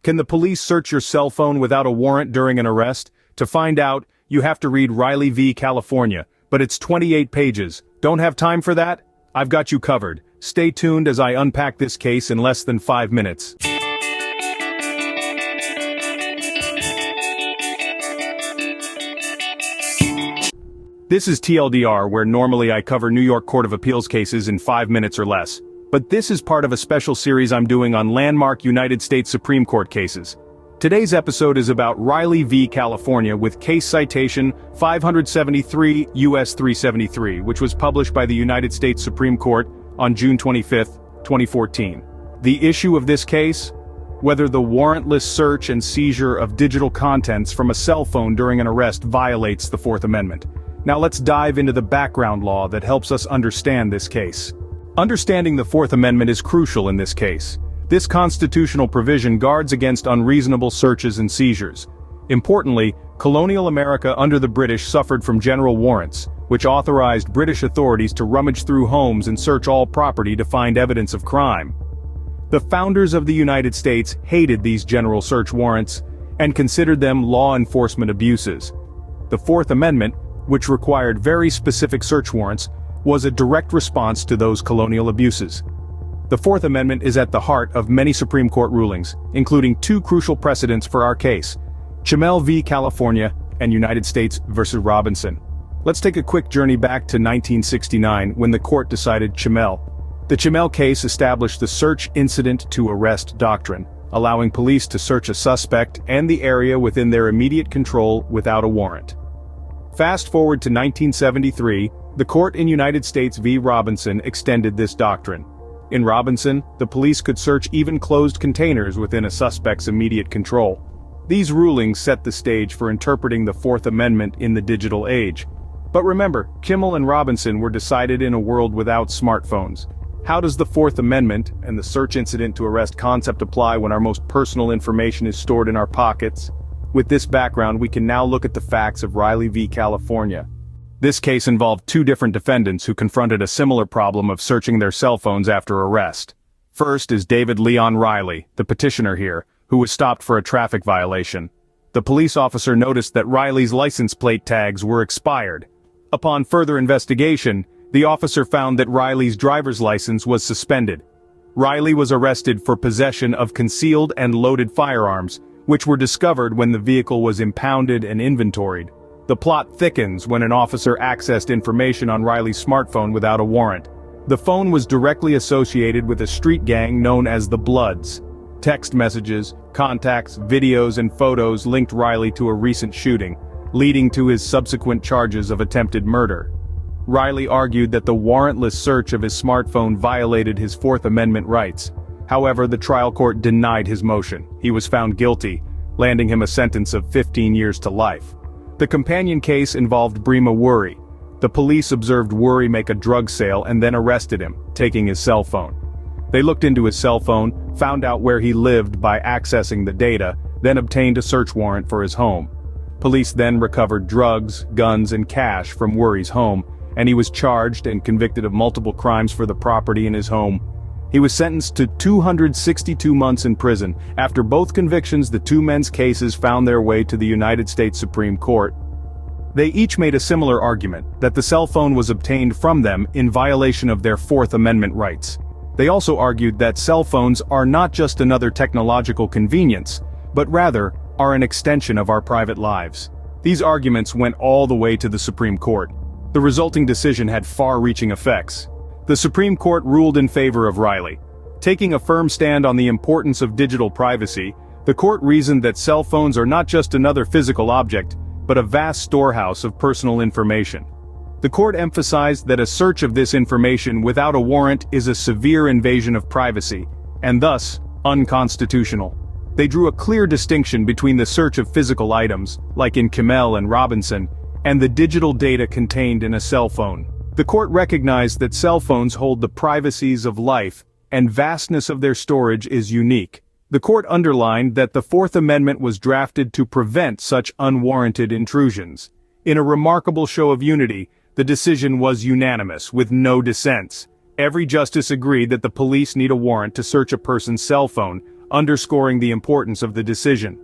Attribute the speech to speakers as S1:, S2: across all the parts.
S1: Can the police search your cell phone without a warrant during an arrest? To find out, you have to read Riley v. California, but it's 28 pages. Don't have time for that? I've got you covered. Stay tuned as I unpack this case in less than 5 minutes. This is TLDR, where normally I cover New York Court of Appeals cases in 5 minutes or less. But this is part of a special series I'm doing on landmark United States Supreme Court cases. Today's episode is about Riley v. California with case citation 573 U.S. 373, which was published by the United States Supreme Court on June 25, 2014. The issue of this case? Whether the warrantless search and seizure of digital contents from a cell phone during an arrest violates the Fourth Amendment. Now let's dive into the background law that helps us understand this case. Understanding the Fourth Amendment is crucial in this case. This constitutional provision guards against unreasonable searches and seizures. Importantly, colonial America under the British suffered from general warrants, which authorized British authorities to rummage through homes and search all property to find evidence of crime. The founders of the United States hated these general search warrants and considered them law enforcement abuses. The Fourth Amendment, which required very specific search warrants, was a direct response to those colonial abuses. The Fourth Amendment is at the heart of many Supreme Court rulings, including two crucial precedents for our case: Chamel v. California and United States v. Robinson. Let's take a quick journey back to 1969 when the court decided Chamel. The Chamel case established the search incident to arrest doctrine, allowing police to search a suspect and the area within their immediate control without a warrant. Fast forward to 1973, the court in United States v. Robinson extended this doctrine. In Robinson, the police could search even closed containers within a suspect's immediate control. These rulings set the stage for interpreting the Fourth Amendment in the digital age. But remember, Kimmel and Robinson were decided in a world without smartphones. How does the Fourth Amendment and the search incident to arrest concept apply when our most personal information is stored in our pockets? With this background, we can now look at the facts of Riley v. California. This case involved two different defendants who confronted a similar problem of searching their cell phones after arrest. First is David Leon Riley, the petitioner here, who was stopped for a traffic violation. The police officer noticed that Riley's license plate tags were expired. Upon further investigation, the officer found that Riley's driver's license was suspended. Riley was arrested for possession of concealed and loaded firearms, which were discovered when the vehicle was impounded and inventoried. The plot thickens when an officer accessed information on Riley's smartphone without a warrant. The phone was directly associated with a street gang known as the Bloods. Text messages, contacts, videos, and photos linked Riley to a recent shooting, leading to his subsequent charges of attempted murder. Riley argued that the warrantless search of his smartphone violated his Fourth Amendment rights. However, the trial court denied his motion. He was found guilty, landing him a sentence of 15 years to life. The companion case involved Brema Worry. The police observed Worry make a drug sale and then arrested him, taking his cell phone. They looked into his cell phone, found out where he lived by accessing the data, then obtained a search warrant for his home. Police then recovered drugs, guns, and cash from Worry's home, and he was charged and convicted of multiple crimes for the property in his home. He was sentenced to 262 months in prison. After both convictions, the two men's cases found their way to the United States Supreme Court. They each made a similar argument, that the cell phone was obtained from them in violation of their Fourth Amendment rights. They also argued that cell phones are not just another technological convenience, but rather are an extension of our private lives. These arguments went all the way to the Supreme Court. The resulting decision had far-reaching effects. The Supreme Court ruled in favor of Riley. Taking a firm stand on the importance of digital privacy, the court reasoned that cell phones are not just another physical object, but a vast storehouse of personal information. The court emphasized that a search of this information without a warrant is a severe invasion of privacy, and thus, unconstitutional. They drew a clear distinction between the search of physical items, like in Kimmel and Robinson, and the digital data contained in a cell phone. The court recognized that cell phones hold the privacies of life, and vastness of their storage is unique. The court underlined that the Fourth Amendment was drafted to prevent such unwarranted intrusions. In a remarkable show of unity, the decision was unanimous, with no dissents. Every justice agreed that the police need a warrant to search a person's cell phone, underscoring the importance of the decision.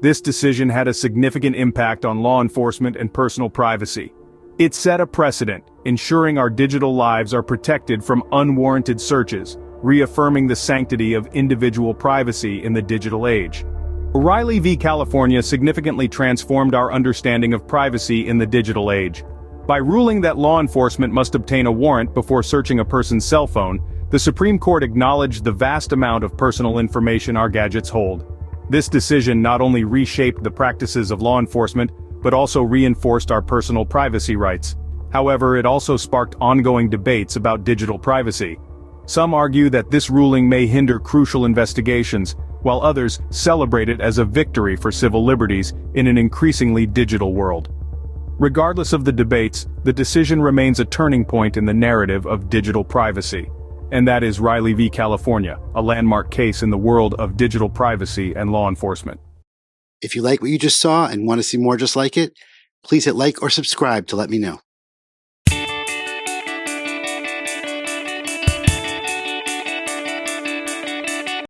S1: This decision had a significant impact on law enforcement and personal privacy. It set a precedent, ensuring our digital lives are protected from unwarranted searches, reaffirming the sanctity of individual privacy in the digital age. O'Reilly v. California significantly transformed our understanding of privacy in the digital age. By ruling that law enforcement must obtain a warrant before searching a person's cell phone, the Supreme Court acknowledged the vast amount of personal information our gadgets hold. This decision not only reshaped the practices of law enforcement, but also reinforced our personal privacy rights. However, it also sparked ongoing debates about digital privacy. Some argue that this ruling may hinder crucial investigations, while others celebrate it as a victory for civil liberties in an increasingly digital world. Regardless of the debates, the decision remains a turning point in the narrative of digital privacy. And that is Riley v. California, a landmark case in the world of digital privacy and law enforcement.
S2: If you like what you just saw and want to see more just like it, please hit like or subscribe to let me know.